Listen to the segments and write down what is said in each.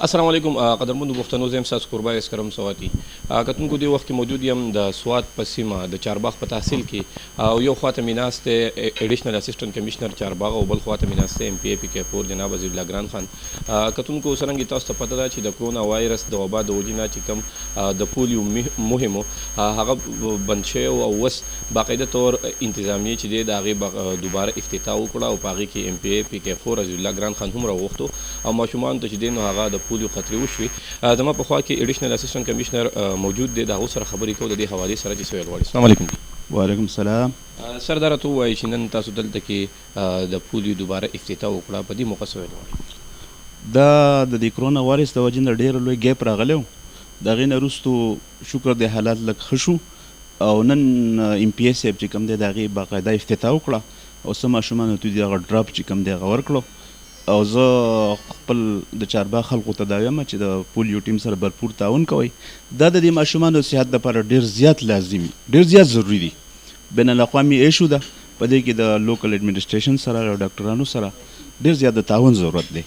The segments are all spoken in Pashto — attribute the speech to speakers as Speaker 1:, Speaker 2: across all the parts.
Speaker 1: السلام علیکم قدرمنو پښتنو زم ساس قربا اس کرم سواتی کتونکو دی وخت موجود یم د سوات په سیمه د چارباغ په تحصیل کې او یو خواته میناسته ایډیشنل اسسټنټ کمشنر چارباغ او بل خواته میناسته ام پی ای پی کې پور جناب عزیز الله ګران خان کتونکو سرنګ تاسو ته پته ده چې د کرونا وایرس د وبا د وجې نه چې کوم د پولیو مهمو هغه بند شوی او اوس باقاعده طور انتظامیه چې دی د هغې دوباره افتتاح وکړه او په هغې کې ام پی ای پی کې پور عزیز الله ګران خان هم راوغوښتو او ماشومانو ته چې دی نو هغه د پولیو خطرې وشوې زما په خوا کې ایډیشنل اسسټنټ کمشنر موجود دی د هغو سره خبرې کوو د دې حوالې سره چې څه ویل غواړي. السلام علیکم.
Speaker 2: وعلیکم السلام.
Speaker 1: سر دا راته ووایي چې نن تاسو دلته کې د پولیو دوباره افتتاح وکړه په دې موقع څه ویل غواړي؟
Speaker 2: دا د دې کرونا وایرس د وجې نه ډېر لوی ګیپ راغلی و. د هغې نه وروستو شکر دی حالات لږ ښه شو او نن ام پی ایس صاحب چې کوم دی د هغې باقاعده افتتاح وکړه او څه ماشومانو ته دې هغه ډراپ چې کوم دی هغه ورکړو او زه خپل د چارباغ خلکو ته دا وایم چې د پولیو ټیم سره بھرپور تعاون کوئ. دا د دې ماشومانو صحت دپاره ډېر زیات لازمي ډېر زیات ضروري دي. بین الاقوامي ایشو ده په دې کې د لوکل ایډمنسټریشن سره او ډاکټرانو سره ډېر زیات د تعاون ضرورت دی.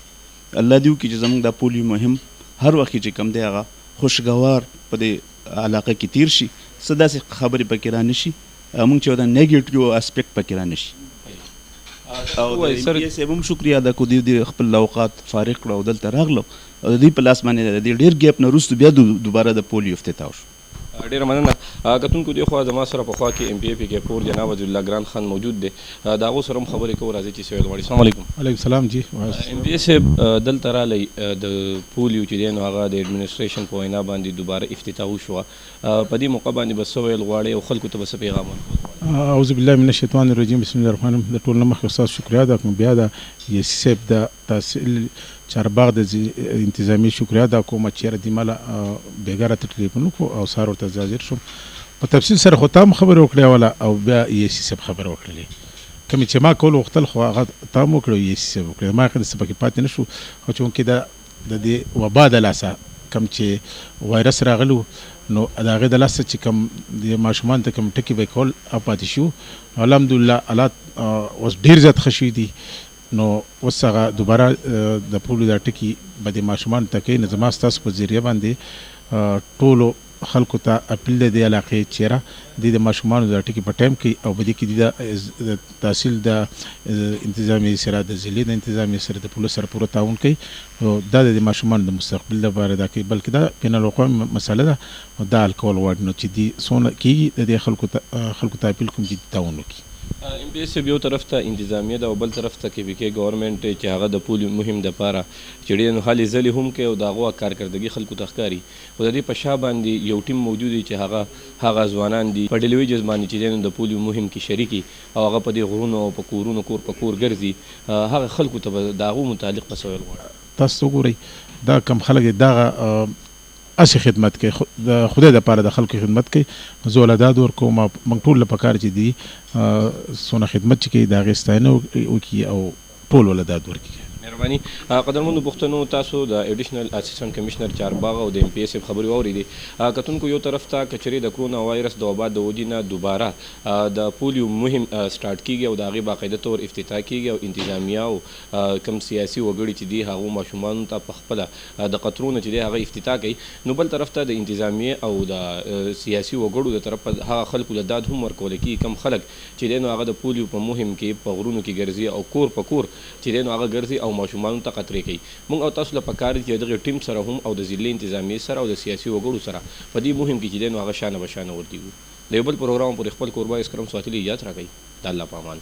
Speaker 2: الله دې وکړي چې زموږ دا پولیو مهم هر وخت چې کوم دی هغه خوشګوار په دې علاقه کې تیر شي څه داسې خبرې پکې را نه شي موږ چې دا نیګیټیو اسپیکټ پکې را نه شي. او د ام پی ایس صاحب هم شکریه ادا کړو دوی خپل اوقات فارغ کړه او دلته راغلو او د دوی په لاس باندې د ډېر ګیپ نه وروسته بیا دوباره د پولیو افتتاح شو.
Speaker 1: ډېره مننه. کتونکو دې خوا زما سره په خوا کې ام پی ای پی کې پور جناب عزیز الله ګران خان موجود دی د هغو سره هم خبرې کوو راځئ چې څه ویل غواړي. السلام علیکم.
Speaker 3: وعلیکم السلام. جی
Speaker 1: ام پی ای صاحب دلته رالی د پولیو چې دی نو هغه د ایډمنسټریشن په وینا باندې دوباره افتتاح وشوه په دې موقع باندې به څه ویل غواړئ او خلکو ته به څه پیغام ورکوئ؟
Speaker 3: اعوذ بالله من الشیطان الرجیم بسم الله الرحمن الرحیم. د ټول نه مخکې ستاسو شکریه ادا کوم بیا د یاسي صاحب د تحصیل چارباغ د انتظامي شکریه ادا کوم چې یاره دې ماله بېګا راته ټلیفون وکړو او سهار ورته حاضر شوم په تفصیل سره خو تا هم خبرې وکړې اوله او بیا یاسي صاحب خبرې وکړلې کومې چې ما کول غوښتل خو هغه تا هم وکړه او یاسي صاحب وکړې ما څه پکې پاتې نه شو خو چونکې د دې وبا د لاسه کوم چې وایرس راغلو نو د هغې د لاسه چې کوم د ماشومانو ته کوم ټکي به یې کول پاتې شو الحمدلله حالات اوس ډېر زیات ښه شوي دي نو اوس هغه دوباره د پولیو دا ټکي به د ماشومانو ته کوي نو زما ستاسو په ذریعه باندې ټولو خلکو ته اپیل دی د علاقې چیرې د ماشومانو دا ټکي په ټایم کوي او په دې کې د تحصیل د انتظامي سره د ضلعې د انتظامي سره د پولیس سره پوره تعاون کوي او دا د ماشومانو د مستقبل لپاره دا کوي بلکې دا بین الاقوامي مسله ده او دا حل کول غواړي نو چې دې څونه کېږي د دې خلکو ته اپیل کوم چې تعاون وکړي.
Speaker 1: ام پی ایس صاحب یو طرف ته انتظامیه ده او بل طرف ته کې کې ګورنمنټ چې هغه د پولیو مهم دپاره چې ډېر نو هلې ځلې هم کوي او د هغو کارکردګي خلکو ته ښکاري خو د دې په شا باندې یو ټیم موجود دی چې هغه ځوانان دي په ډیلیویجز باندې چې دی نو د پولیو مهم کې شریکي او هغه په دې غرونو او په کورونو کور په کور ګرځي هغه خلکو ته به د هغو متعلق څه ویل غواړي؟
Speaker 3: تاسو وګورئ دا کم خلک دغه اسې خدمت کوي د خدای دپاره د خلکو خدمت کوي زه ولاداد ورکوم موږ ټول له پکار چې دي څونه خدمت چې کوي د هغې ستاینه وکړي او ټول ولاداد ورکړي.
Speaker 1: مهرباني. قدرمنو پښتنو تاسو د ایډیشنل اسسټنټ کمشنر چارباغ او د ام پی ایس صاحب خبرې واورېدې کتونکو یو طرف ته که چېرې د کرونا وایرس د وبا د وجې نه دوباره د پولیو مهم سټارټ کیږي او د هغې باقاعده طور افتتاح کیږي او انتظامیه او کوم سیاسي وګړي چې دي هغو ماشومانو ته په خپله د قطرونو چې دی هغه افتتاح کوي نو بل طرف ته د انتظامیې او د سیاسي وګړو د طرفه هغه خلکو له داد هم ورکولی کېږي کم خلک چې دی نو هغه د پولیو په مهم کې په غرونو کې ګرځي او کور په کور چې دی نو هغه ګرځي او ماشومانو ته خطرې کوي. موږ او تاسو له پکار دي چې دغې ټیم سره هم او د ضلعې انتظامیې سره او د سیاسي وګړو سره په دې مهم کې چې دی نو هغه شانه بشانه ورتېږو. د یو بل پروګرام پورې خپل کوربه اسکرم ساتلي اجازت راکوي. د الله په امان.